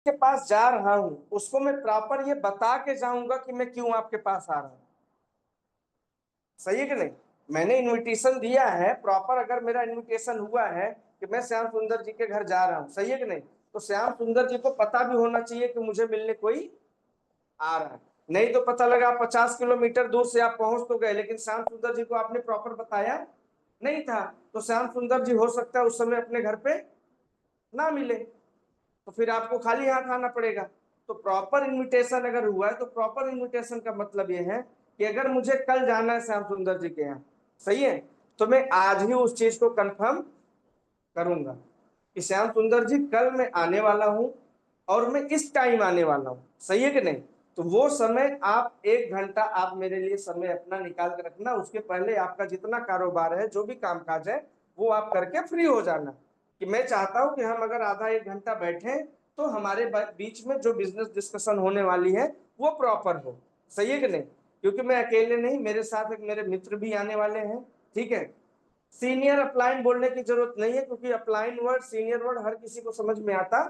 के पास जा रहा हूं उसको मैं प्रॉपर ये बता के जाऊंगा कि मैं क्यों आपके पास आ रहा हूं। सही है कि नहीं? मैंने इनविटेशन दिया है प्रॉपर, अगर मेरा इनविटेशन हुआ है कि मैं श्याम सुंदर जी के घर जा रहा हूं, सही है कि नहीं, तो श्याम सुंदर जी को पता भी होना चाहिए कि मुझे मिलने कोई आ रहा है। नहीं तो पता लगा 50 किलोमीटर दूर से आप पहुंच तो गए, लेकिन श्याम सुंदर जी को आपने प्रॉपर बताया नहीं था, तो श्याम सुंदर जी हो सकता है उस समय अपने घर पे ना मिले, तो फिर आपको खाली हाथ आना पड़ेगा। तो प्रॉपर इनविटेशन अगर हुआ है तो प्रॉपर इनविटेशन का मतलब यह है कि अगर मुझे कल जाना है श्याम सुंदर जी के यहाँ, सही है, तो मैं आज ही उस चीज को कंफर्म करूंगा कि श्याम सुंदर जी कल मैं आने वाला हूं और मैं इस टाइम आने वाला हूं, सही है कि नहीं। तो वो समय आप 1 घंटा आप मेरे लिए समय अपना निकाल के रखना, उसके पहले आपका जितना कारोबार है जो भी कामकाज है वो आप करके फ्री हो जाना। कि मैं चाहता हूं कि हम अगर आधा 1 घंटा बैठे तो हमारे बीच में जो बिजनेस डिस्कशन होने वाली है वो प्रॉपर हो, सही है कि नहीं। क्योंकि मैं अकेले नहीं, मेरे साथ एक मेरे मित्र भी आने वाले हैं, ठीक है। सीनियर अपलाइन बोलने की जरूरत नहीं है, क्योंकि अपलाइन वर्ड सीनियर वर्ड हर किसी को समझ में आता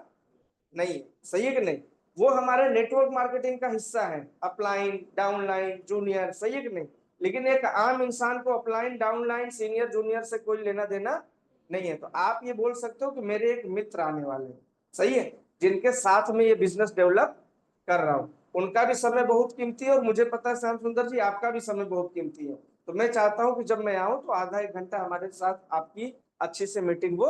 नहीं है, सही है कि नहीं। वो हमारे नेटवर्क मार्केटिंग का हिस्सा है, अपलाइन डाउनलाइन जूनियर, सही है कि नहीं। लेकिन एक आम इंसान को अपलाइन डाउनलाइन सीनियर जूनियर से कोई लेना देना नहीं है। तो आप ये बोल सकते हो कि मेरे एक मित्र आने वाले हैं, सही है, जिनके साथ में ये बिजनेस डेवलप कर रहा हूँ। उनका भी समय बहुत कीमती है और मुझे पता है श्याम सुंदर जी आपका भी समय बहुत कीमती है। तो मैं चाहता हूं कि जब मैं आऊं तो आधा 1 घंटा हमारे साथ आपकी अच्छी से मीटिंग वो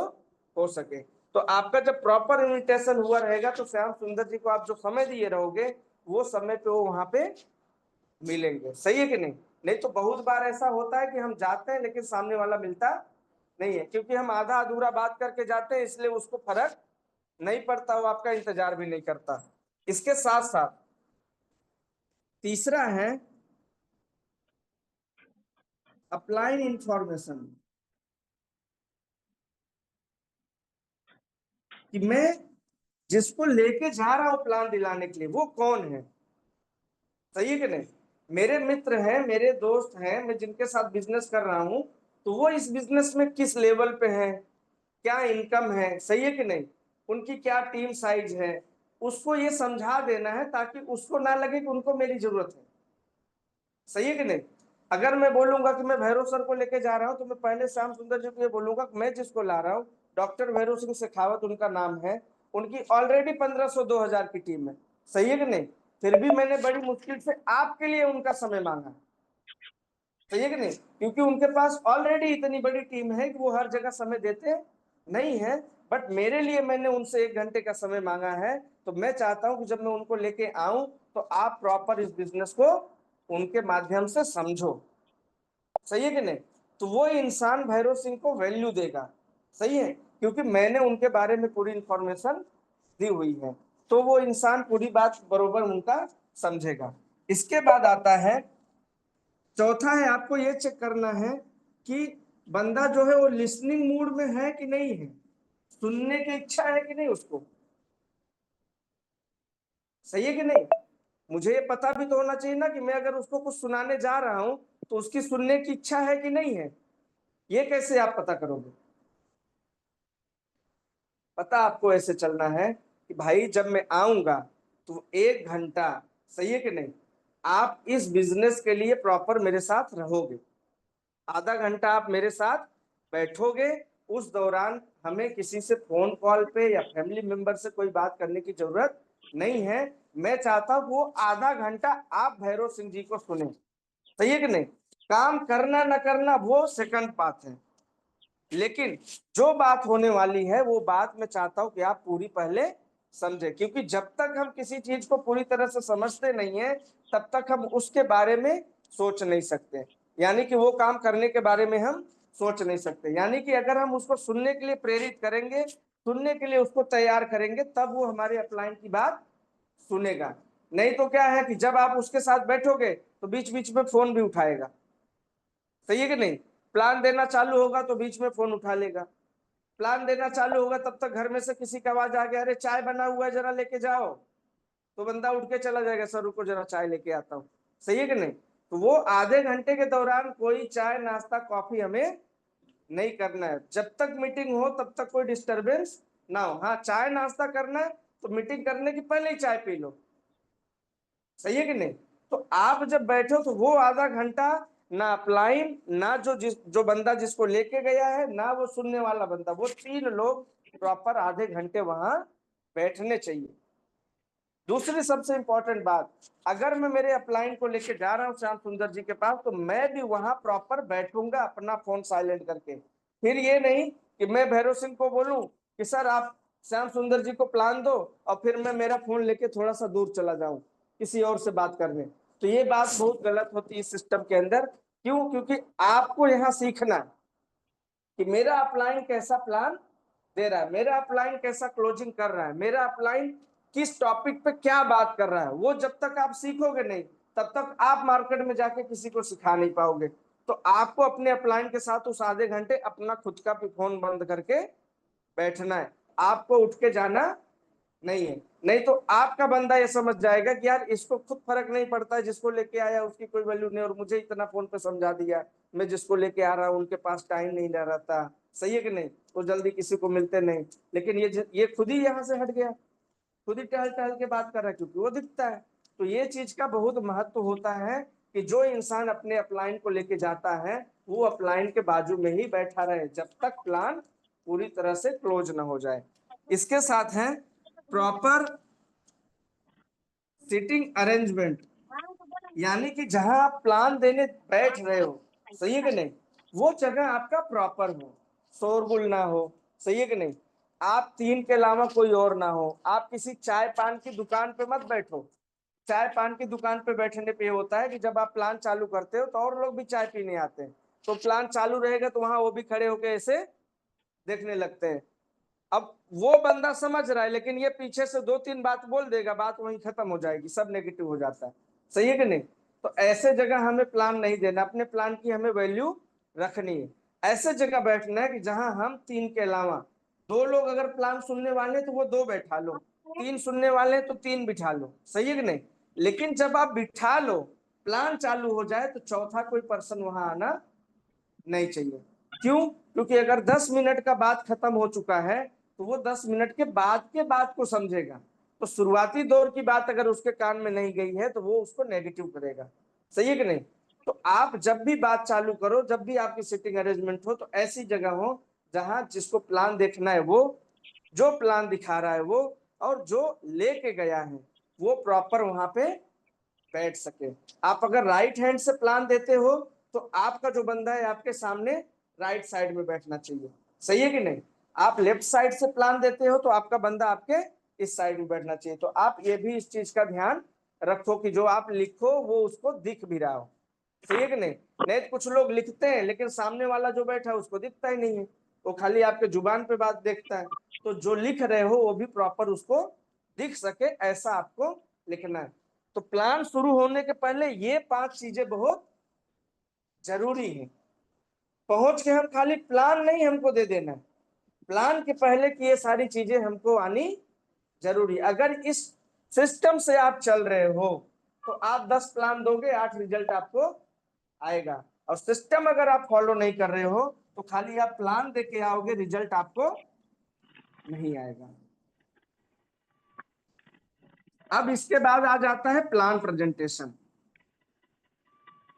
हो सके। तो आपका जब प्रॉपर इन्विटेशन हुआ रहेगा तो श्याम सुंदर जी को आप जो समय दिए रहोगे वो समय पे वो वहां पे मिलेंगे, सही है कि नहीं। नहीं तो बहुत बार ऐसा होता है कि हम जाते हैं लेकिन सामने वाला मिलता नहीं है, क्योंकि हम आधा अधूरा बात करके जाते हैं, इसलिए उसको फर्क नहीं पड़ता, वो आपका इंतजार भी नहीं करता। इसके साथ साथ तीसरा है अप्लाइड इंफॉर्मेशन, कि मैं जिसको लेके जा रहा हूं प्लान दिलाने के लिए वो कौन है, सही है कि नहीं। मेरे मित्र हैं, मेरे दोस्त हैं, मैं जिनके साथ बिजनेस कर रहा हूं, तो वो इस बिजनेस में किस लेवल पे है, क्या इनकम है, सही है कि नहीं, उनकी क्या टीम साइज है, उसको ये समझा देना है ताकि उसको ना लगे कि उनको मेरी जरूरत है, सही है कि नहीं। अगर मैं बोलूंगा कि मैं भैरव सर को लेके जा रहा हूं तो मैं पहले श्याम सुंदर जी को ये बोलूंगा कि मैं जिसको ला रहा हूँ डॉक्टर भैरव सिंह शेखावत उनका नाम है, उनकी ऑलरेडी 1500-2000 की टीम है, सही है कि नहीं। फिर भी मैंने बड़ी मुश्किल से आपके लिए उनका समय मांगा, सही है कि नहीं, क्योंकि उनके पास ऑलरेडी इतनी बड़ी टीम है कि वो हर जगह समय देते नहीं है। बट मेरे लिए मैंने उनसे 1 घंटे का समय मांगा है, तो मैं चाहता हूं कि जब मैं उनको लेके आऊं तो आप प्रॉपर इस बिजनेस को उनके माध्यम से समझो, सही है कि नहीं। तो वो इंसान भैरव सिंह को वैल्यू देगा, सही है, क्योंकि मैंने उनके बारे में पूरी इंफॉर्मेशन दी हुई है, तो वो इंसान पूरी बात बरोबर उनका समझेगा। इसके बाद आता है चौथा है, आपको ये चेक करना है कि बंदा जो है वो लिसनिंग मूड में है कि नहीं है, सुनने की इच्छा है कि नहीं उसको, सही है कि नहीं। मुझे ये पता भी तो होना चाहिए ना कि मैं अगर उसको कुछ सुनाने जा रहा हूं तो उसकी सुनने की इच्छा है कि नहीं है। ये कैसे आप पता करोगे? पता आपको ऐसे चलना है कि भाई जब मैं आऊंगा तो 1 घंटा, सही है कि नहीं, आप इस बिजनेस के लिए प्रॉपर मेरे साथ रहोगे, आधा घंटा आप मेरे साथ बैठोगे, उस दौरान हमें किसी से फोन कॉल पे या फैमिली मेंबर से कोई बात करने की जरूरत नहीं है। मैं चाहता हूं वो आधा घंटा आप भैरव सिंह जी को सुने, सही है कि नहीं। काम करना न करना वो सेकंड बात है, लेकिन जो बात होने वाली है वो बात मैं चाहता हूं कि आप पूरी पहले समझे, क्योंकि जब तक हम किसी चीज को पूरी तरह से समझते नहीं है तब तक हम उसके बारे में सोच नहीं सकते, यानी कि वो काम करने के बारे में हम सोच नहीं सकते। यानी कि अगर हम उसको सुनने के लिए प्रेरित करेंगे, सुनने के लिए उसको तैयार करेंगे, तब वो हमारे अपलाइन की बात सुनेगा। नहीं तो क्या है कि जब आप उसके साथ बैठोगे तो बीच बीच में फोन भी उठाएगा, सही है कि नहीं। प्लान देना चालू होगा तो बीच में फोन उठा लेगा, प्लान देना चालू होगा तब तक घर में से किसी का आवाज आ गया, अरे चाय बना हुआ है जरा लेके जाओ, तो बंदा उठ के चला जाएगा, सर रुको जरा चाय लेके आता हूँ, सही है कि नहीं। तो वो आधे घंटे के दौरान कोई चाय नाश्ता कॉफी हमें नहीं करना है, जब तक मीटिंग हो तब तक कोई डिस्टरबेंस ना हो। हाँ, चाय नाश्ता करना है तो मीटिंग करने के पहले ही चाय पी लो, सही है कि नहीं। तो आप जब बैठो तो वो आधा घंटा ना अपलाइन, ना जो बंदा जिसको लेके गया है, ना वो सुनने वाला बंदा, वो 3 लोग प्रॉपर आधे घंटे वहां बैठने चाहिए। दूसरी सबसे इंपॉर्टेंट बात, अगर मैं मेरे अपलाइन को लेके जा रहा हूँ श्याम सुंदर जी के पास, तो मैं भी वहां प्रॉपर बैठूंगा अपना फोन साइलेंट करके। फिर ये नहीं कि मैं भैरव सिंह को बोलूं कि सर आप श्याम सुंदर जी को प्लान दो, और फिर मैं मेरा फोन लेके थोड़ा सा दूर चला जाऊं किसी और से बात करने। तो ये बात बहुत गलत होती है इस सिस्टम के अंदर। क्यों? क्योंकि आपको यहाँ सीखना है कि मेरा अपलाइन कैसा प्लान दे रहा है, मेरा अपलाइन कैसा क्लोजिंग कर रहा है, मेरा अपलाइन किस टॉपिक पे क्या बात कर रहा है। वो जब तक आप सीखोगे नहीं, तब तक आप मार्केट में जाके किसी को सिखा नहीं पाओगे। तो आपको अपने अपलाइन के साथ उस आधे घंटे अपना खुद का फोन बंद करके बैठना है, आपको उठ के जाना नहीं है। नहीं तो आपका बंदा ये समझ जाएगा कि यार इसको खुद फर्क नहीं पड़ता है, जिसको लेके आया उसकी कोई वैल्यू नहीं, और मुझे इतना फोन पे समझा दिया, मैं जिसको लेके आ रहा हूँ उनके पास टाइम नहीं रह रहता, सही है कि नहीं, वो जल्दी किसी को मिलते नहीं। लेकिन ये खुद ही यहाँ से हट गया, खुद ही टहल टहल के बात कर रहा है क्योंकि वो दिखता है। तो ये चीज का बहुत महत्व होता है कि जो इंसान अपने अपलाइन को लेके जाता है वो अपलाइन के बाजू में ही बैठा रहे जब तक प्लान पूरी तरह से क्लोज ना हो जाए। इसके साथ है प्रॉपर सिटिंग अरेंजमेंट, यानी कि जहां आप प्लान देने बैठ रहे हो, सही है कि नहीं, वो जगह आपका प्रॉपर हो, शोरगुल ना हो, सही है कि नहीं। आप 3 के अलावा कोई और ना हो। आप किसी चाय पान की दुकान पे मत बैठो। चाय पान की दुकान पे बैठने पे होता है कि जब आप प्लान चालू करते हो तो और लोग भी चाय पीने आते हैं, तो प्लान चालू रहेगा तो वहां वो भी खड़े होके ऐसे देखने लगते हैं। अब वो बंदा समझ रहा है, लेकिन ये पीछे से 2-3 बात बोल देगा, बात वहीं खत्म हो जाएगी, सब नेगेटिव हो जाता है, सही है कि नहीं। तो ऐसे जगह हमें प्लान नहीं देना, अपने प्लान की हमें वैल्यू रखनी है। ऐसे जगह बैठना है कि जहां हम 3 के अलावा 2 लोग अगर प्लान सुनने वाले तो वो 2 बैठा लो, 3 सुनने वाले तो 3 बिठा लो, सही है कि नहीं। लेकिन जब आप बिठा लो, प्लान चालू हो जाए तो चौथा कोई पर्सन वहां आना नहीं चाहिए। क्यों? क्योंकि अगर 10 मिनट का बात खत्म हो चुका है तो वो 10 मिनट के बात को समझेगा। तो शुरुआती दौर की बात अगर उसके कान में नहीं गई है तो वो उसको नेगेटिव करेगा, सही है कि नहीं। तो आप जब भी बात चालू करो, जब भी आपकी सिटिंग अरेंजमेंट हो, तो ऐसी जगह हो जहां जिसको प्लान देखना है वो, जो प्लान दिखा रहा है वो, और जो लेके गया है वो प्रॉपर वहां पे बैठ सके। आप अगर राइट हैंड से प्लान देते हो तो आपका जो बंदा है आपके सामने राइट साइड में बैठना चाहिए, सही है कि नहीं। आप लेफ्ट साइड से प्लान देते हो तो आपका बंदा आपके इस साइड में बैठना चाहिए। तो आप ये भी इस चीज का ध्यान रखो कि जो आप लिखो वो उसको दिख भी रहा हो, सही है कि नहीं। नहीं तो कुछ लोग लिखते हैं लेकिन सामने वाला जो बैठा है उसको दिखता ही नहीं है, वो खाली आपके जुबान पे बात देखता है। तो जो लिख रहे हो वो भी प्रॉपर उसको दिख सके, ऐसा आपको लिखना है। तो प्लान शुरू होने के पहले ये 5 चीजें बहुत जरूरी है। पहुंच के हम खाली प्लान नहीं हमको दे देना है, प्लान के पहले की ये सारी चीजें हमको आनी जरूरी। अगर इस सिस्टम से आप चल रहे हो तो आप 10 प्लान दोगे, 8 रिजल्ट आपको आएगा। और सिस्टम अगर आप फॉलो नहीं कर रहे हो तो खाली आप प्लान दे के आओगे, रिजल्ट आपको नहीं आएगा। अब इसके बाद आ जाता है प्लान प्रेजेंटेशन,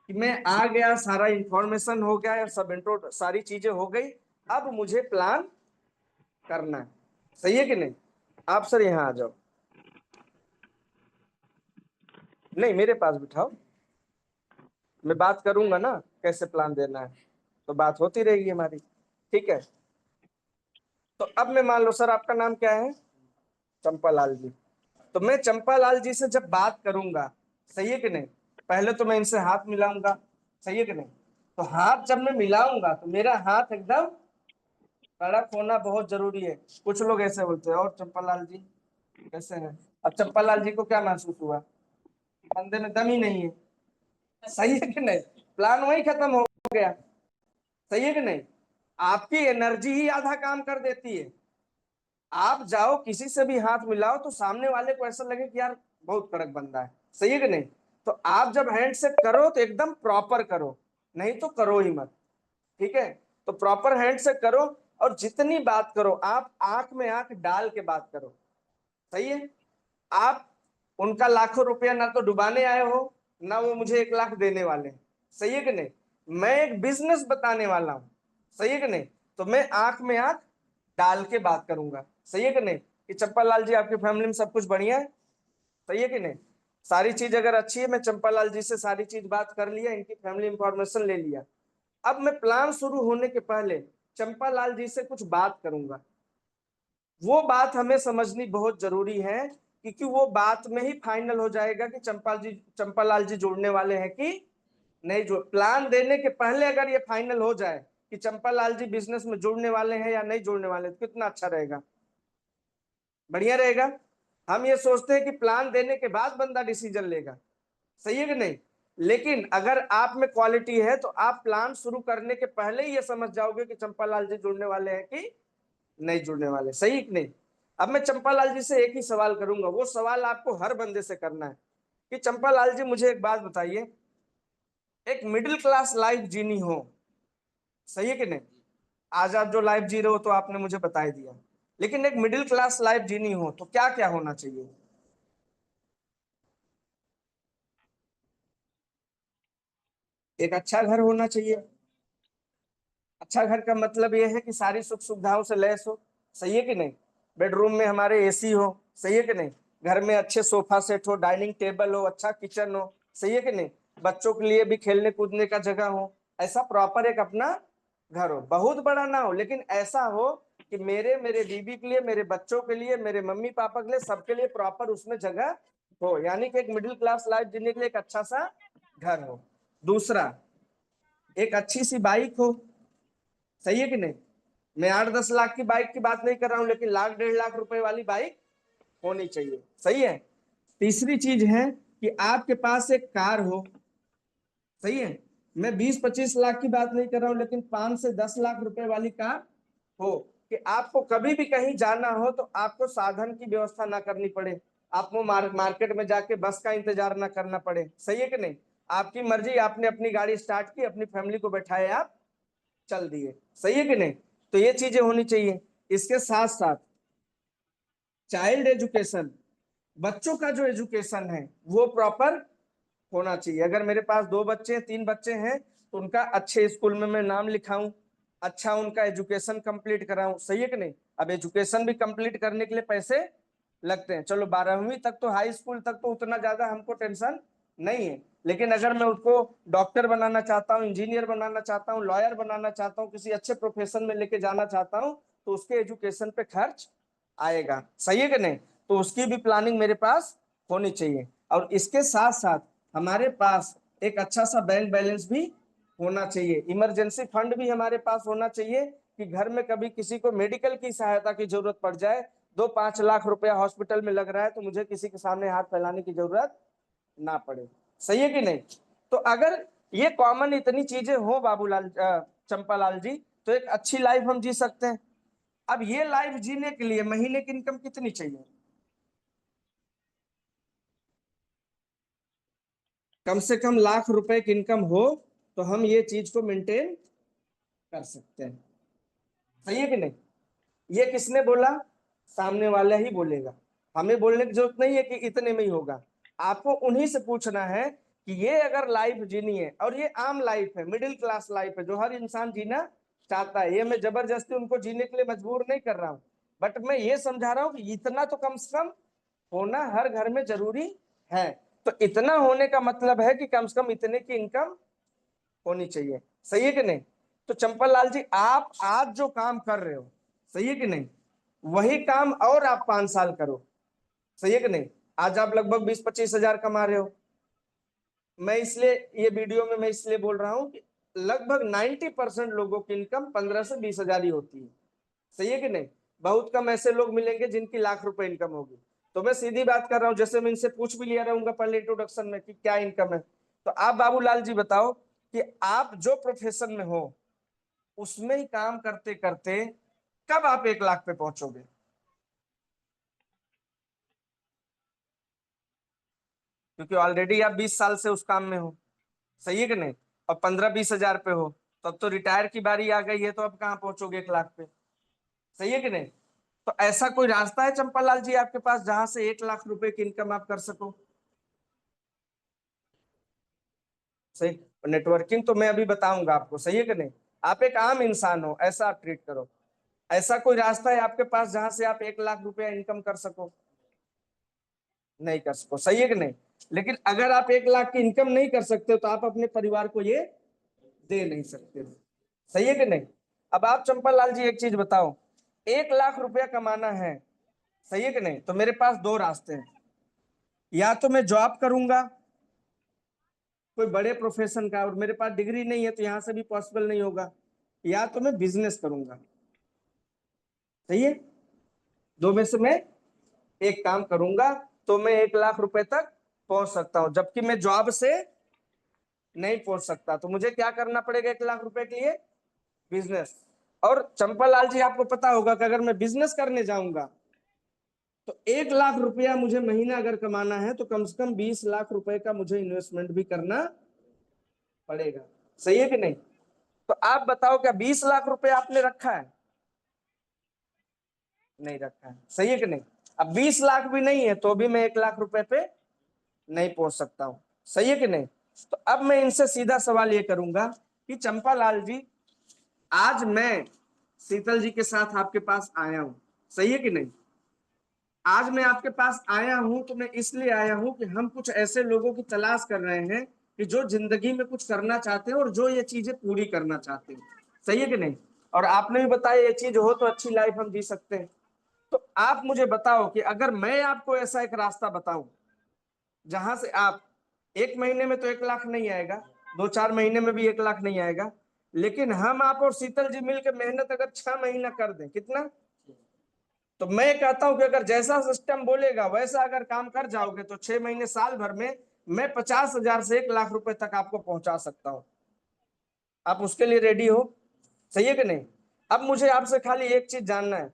कि मैं आ गया, सारा इंफॉर्मेशन हो गया, सब इंट्रो सारी चीजें हो गई, अब मुझे प्लान करना है, सही है कि नहीं। आप सर यहाँ आ जाओ, नहीं मेरे पास बिठाओ, मैं बात करूंगा ना कैसे प्लान देना है, तो बात होती रहेगी हमारी, ठीक है। तो अब मैं मान लो सर आपका नाम क्या है, चंपालाल जी। तो मैं चंपालाल जी से जब बात करूंगा, सही है कि नहीं, पहले तो मैं इनसे हाथ मिलाऊंगा, सही है कि नहीं। तो हाथ जब मैं मिलाऊंगा तो मेरा हाथ एकदम कड़क होना बहुत जरूरी है। कुछ लोग ऐसे बोलते हैं और चंपालाल जी कैसे हैं। अब चंपालाल जी को क्या महसूस हुआ, बंदे में दम ही नहीं है, सही है कि नहीं, प्लान वही खत्म हो गया, सही है कि नहीं। आपकी एनर्जी ही आधा काम कर देती है। आप जाओ किसी से भी हाथ मिलाओ तो सामने वाले को ऐसा लगे कि यार बहुत कड़क बंदा है, सही है कि नहीं। तो आप जब हैंड से करो तो एकदम प्रॉपर करो, नहीं तो करो ही मत, ठीक है। तो प्रॉपर हैंड से करो, और जितनी बात करो आप आंख में आंख डाल के बात करो, सही है। आप उनका लाखों रुपया ना तो डुबाने आए हो, ना वो मुझे 1 लाख देने वाले हैं। सही है कि नहीं। मैं एक बिजनेस बताने वाला हूं। सही है कि नहीं। तो मैं आंख में आंख डाल के बात करूंगा। सही है कि नहीं। कि चंपा लाल जी आपकी फैमिली में सब कुछ बढ़िया है। सही है कि नहीं। सारी चीज अगर अच्छी है, मैं चंपा लाल जी से सारी चीज बात कर लिया, इनकी फैमिली इंफॉर्मेशन ले लिया। अब मैं प्लान शुरू होने के पहले चंपा लाल जी से कुछ बात करूंगा। वो बात हमें समझनी बहुत जरूरी है, क्योंकि वो बात में ही फाइनल हो जाएगा कि चंपा लाल जी जुड़ने वाले हैं कि नहीं। जो प्लान देने के पहले अगर ये फाइनल हो जाए कि चंपा लाल जी बिजनेस में जुड़ने वाले हैं या नहीं जुड़ने वाले, तो कितना अच्छा रहेगा, बढ़िया रहेगा। हम ये सोचते हैं कि प्लान देने के बाद बंदा डिसीजन लेगा। सही है कि नहीं। लेकिन अगर आप में क्वालिटी है तो आप प्लान शुरू करने के पहले ही ये समझ जाओगे कि चंपा लाल जी जुड़ने वाले हैं कि नहीं जुड़ने वाले। सही है कि नहीं। अब मैं चंपा लाल जी से एक ही सवाल करूंगा, वो सवाल आपको हर बंदे से करना है कि चंपा लाल जी मुझे एक बात बताइए, एक मिडिल क्लास लाइफ जीनी हो, सही है कि नहीं। आज आप जो लाइफ जी रहे हो तो आपने मुझे बता ही दिया, लेकिन एक मिडिल क्लास लाइफ जीनी हो तो क्या क्या होना चाहिए। एक अच्छा घर होना चाहिए। अच्छा घर का मतलब यह है कि सारी सुख सुविधाओं से लैस हो। सही है कि नहीं। बेडरूम में हमारे एसी हो। सही है कि नहीं। घर में अच्छे सोफा सेट हो, डाइनिंग टेबल हो, अच्छा किचन हो। सही है कि नहीं। बच्चों के लिए भी खेलने कूदने का जगह हो। ऐसा प्रॉपर एक अपना घर हो, बहुत बड़ा ना हो लेकिन ऐसा हो कि मेरे मेरे बीबी के लिए, मेरे बच्चों के लिए, मेरे मम्मी पापा के लिए, सबके लिए प्रॉपर उसमें जगह हो। यानी कि एक मिडिल क्लास लाइफ जीने के लिए एक अच्छा सा घर हो। दूसरा, एक अच्छी सी बाइक हो। सही है कि नहीं। मैं 8-10 लाख की बाइक की बात नहीं कर रहा हूं, लेकिन लाख 1.5 लाख रुपए वाली बाइक होनी चाहिए। सही है। तीसरी चीज है कि आपके पास एक कार हो। सही है। मैं 20-25 लाख की बात नहीं कर रहा हूं, लेकिन 5 से 10 लाख रुपए वाली कार हो, कि आपको कभी भी कहीं जाना हो तो आपको साधन की व्यवस्था ना करनी पड़े, आपको मार्केट में जाके बस का इंतजार ना करना पड़े। सही है कि नहीं। आपकी मर्जी, आपने अपनी गाड़ी स्टार्ट की, अपनी फैमिली को बैठाए, आप चल दिए। सही है कि नहीं। तो ये चीजें होनी चाहिए। इसके साथ साथ चाइल्ड एजुकेशन, बच्चों का जो एजुकेशन है वो प्रॉपर होना चाहिए। अगर मेरे पास 2 बच्चे हैं, 3 बच्चे हैं, तो उनका अच्छे स्कूल में मैं नाम लिखाऊं, अच्छा उनका एजुकेशन कंप्लीट कराऊं। सही है कि नहीं। अब एजुकेशन भी कंप्लीट करने के लिए पैसे लगते हैं। चलो 12वीं तक तो, हाई स्कूल तक तो उतना ज्यादा हमको टेंशन नहीं है, लेकिन अगर मैं उसको डॉक्टर बनाना चाहता हूँ, इंजीनियर बनाना चाहता हूँ, लॉयर बनाना चाहता हूँ, किसी अच्छे प्रोफेशन में लेके जाना चाहता हूँ, तो उसके एजुकेशन पे खर्च आएगा। सही है कि नहीं। तो उसकी भी प्लानिंग मेरे पास होनी चाहिए। और इसके साथ साथ हमारे पास एक अच्छा सा बैंक बैलेंस भी होना चाहिए, इमरजेंसी फंड भी हमारे पास होना चाहिए, कि घर में कभी किसी को मेडिकल की सहायता की जरूरत पड़ जाए, 2-5 लाख रुपया हॉस्पिटल में लग रहा है, तो मुझे किसी के सामने हाथ फैलाने की जरूरत ना पड़े। सही है कि नहीं। तो अगर ये कॉमन इतनी चीजें हो बाबूलाल, चंपा लाल जी, तो एक अच्छी लाइफ हम जी सकते हैं। अब ये लाइफ जीने के लिए महीने की इनकम कितनी चाहिए। कम से कम लाख रुपए की इनकम हो तो हम ये चीज को मेंटेन कर सकते हैं। सही है कि नहीं। ये किसने बोला, सामने वाला ही बोलेगा। हमें बोलने की जरूरत नहीं है कि इतने में ही होगा। आपको उन्हीं से पूछना है कि ये अगर लाइफ जीनी है, और ये आम लाइफ है, मिडिल क्लास लाइफ है, जो हर इंसान जीना चाहता है, ये मैं जबरदस्ती उनको जीने के लिए मजबूर नहीं कर रहा हूं, बट मैं ये समझा रहा हूं कि इतना तो कम से कम होना हर घर में जरूरी है। तो इतना होने का मतलब है कि कम से कम इतने की इनकम होनी चाहिए। सही है कि नहीं। तो चंपल लाल जी, आप आज जो काम कर रहे हो, सही है कि नहीं, वही काम और आप 5 साल करो। सही है कि नहीं। आज आप लगभग 20-25 हजार कमा रहे हो। मैं इसलिए ये वीडियो में मैं इसलिए बोल रहा हूं कि लगभग 90% लोगों की इनकम 15 से 20 हजार ही होती है। सही है कि नहीं। बहुत कम ऐसे लोग मिलेंगे जिनकी लाख रुपए इनकम होगी। तो मैं सीधी बात कर रहा हूं, जैसे मैं इनसे पूछ भी लिया रहूंगा पहले इंट्रोडक्शन में कि क्या इनकम है। तो आप बाबूलाल जी बताओ कि आप जो प्रोफेशन में हो उसमें ही काम करते करते कब आप 1 लाख पे पहुंचोगे। क्योंकि ऑलरेडी आप 20 साल से उस काम में हो। सही है कि नहीं। और 15-20 हजार पे हो, तो अब तो रिटायर की बारी आ गई है, तो अब कहाँ पहुंचोगे 1 लाख पे। सही है कि नहीं। तो ऐसा कोई रास्ता है चंपालाल जी आपके पास जहां से 1 लाख रुपए की इनकम आप कर सको? सही। नेटवर्किंग तो मैं अभी बताऊंगा आपको, सही है कि नहीं? आप एक आम इंसान हो, ऐसा आप ट्रीट करो। ऐसा कोई रास्ता है आपके पास जहां से आप 1 लाख रुपया इनकम कर सको? नहीं कर सको, सही है कि नहीं? लेकिन अगर आप 1 लाख की इनकम नहीं कर सकते हो तो आप अपने परिवार को ये दे नहीं सकते हो, सही है कि नहीं? अब आप चंपालाल जी एक चीज बताओ, 1 लाख रुपया कमाना है, सही है कि नहीं? तो मेरे पास दो रास्ते हैं, या तो मैं जॉब करूंगा कोई बड़े प्रोफेशन का, और मेरे पास डिग्री नहीं है तो यहां से भी पॉसिबल नहीं होगा, या तो मैं बिजनेस करूंगा, सही है? दो में से मैं एक काम करूंगा तो मैं 1 लाख रुपए तक पहुंच सकता हूं, जबकि मैं जॉब से नहीं पहुंच सकता। तो मुझे क्या करना पड़ेगा 1 लाख रुपए के लिए? बिजनेस। और चंपालाल जी आपको पता होगा कि अगर मैं बिजनेस करने जाऊंगा तो 1 लाख रुपया मुझे महीना अगर कमाना है तो कम से कम 20 लाख रुपए का मुझे इन्वेस्टमेंट भी करना पड़ेगा, सही है कि नहीं? तो आप बताओ, क्या 20 लाख रुपए आपने रखा है? नहीं रखा है, सही है कि नहीं? अब 20 लाख भी नहीं है तो भी मैं 1 लाख रुपए पे नहीं पहुंच सकता हूं, सही है कि नहीं? तो अब मैं इनसे सीधा सवाल ये करूंगा कि चंपालाल जी, आज मैं शीतल जी के साथ आपके पास आया हूं, सही है कि नहीं? आज मैं आपके पास आया हूं तो मैं इसलिए आया हूं कि हम कुछ ऐसे लोगों की तलाश कर रहे हैं कि जो जिंदगी में कुछ करना चाहते हैं और जो ये चीजें पूरी करना चाहते हैं, सही है कि नहीं? और आपने भी बताया ये चीज हो तो अच्छी लाइफ हम जी सकते हैं। तो आप मुझे बताओ कि अगर मैं आपको ऐसा एक रास्ता बताऊं जहां से आप 1 महीने में तो 1 लाख नहीं आएगा, 2-4 महीने में भी 1 लाख नहीं आएगा, लेकिन हम आप और शीतल जी मिलकर मेहनत अगर 6 महीना कर दें, कितना? तो मैं कहता हूं कि अगर जैसा सिस्टम बोलेगा वैसा अगर काम कर जाओगे तो 6 महीने साल भर में मैं 50,000 से 1 लाख रुपए तक आपको पहुंचा सकता हूं। आप उसके लिए रेडी हो? सही है कि नहीं? अब मुझे आपसे खाली एक चीज जानना है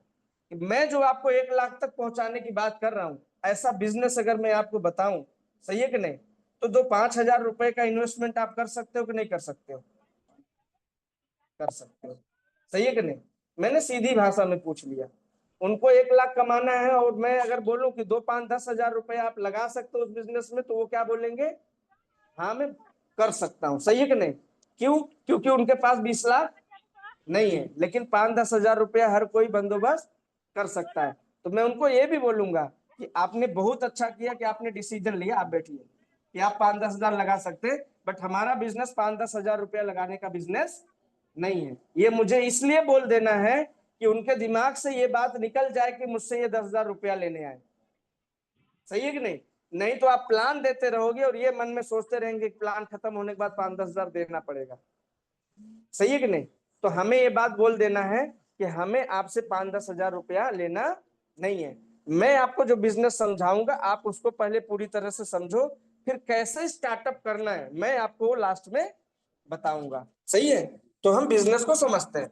कि मैं जो आपको 1 लाख तक पहुंचाने की बात कर रहा हूं, ऐसा बिजनेस अगर मैं आपको बताऊं, सही है कि नहीं, तो दो 5,000 रुपए का इन्वेस्टमेंट आप कर सकते हो कि नहीं कर सकते हो? कर सकते हो, सही है कि नहीं? मैंने सीधी भाषा में पूछ लिया। उनको 1 लाख कमाना है और मैं अगर बोलूं कि 2, 5, 10 हजार रुपए आप लगा सकते हो उस बिजनेस में, तो वो क्या बोलेंगे? हाँ मैं कर सकता हूँ, सही है कि नहीं? क्यों? क्योंकि उनके पास 20 लाख नहीं है, लेकिन 5-10 हजार रुपया हर कोई बंदोबस्त कर सकता है। तो मैं उनको ये भी बोलूंगा कि आपने बहुत अच्छा किया कि आपने डिसीजन लिया, आप बैठिए, कि आप 5-10 हजार लगा सकते, बट हमारा बिजनेस 5-10 हजार रुपया लगाने का बिजनेस नहीं है। ये मुझे इसलिए बोल देना है कि उनके दिमाग से ये बात निकल जाए कि मुझसे ये 10 हजार रुपया लेने आए, सही है कि नहीं? नहीं तो आप प्लान देते रहोगे और ये मन में सोचते रहेंगे कि प्लान खत्म होने के बाद 5-10 हजार देना पड़ेगा, सही है कि नहीं? तो हमें ये बात बोल देना है कि हमें आपसे 5-10 हजार रुपया लेना नहीं है। मैं आपको जो बिजनेस समझाऊंगा आप उसको पहले पूरी तरह से समझो, फिर कैसे स्टार्टअप करना है मैं आपको लास्ट में बताऊंगा, सही है? तो हम बिजनेस को समझते हैं।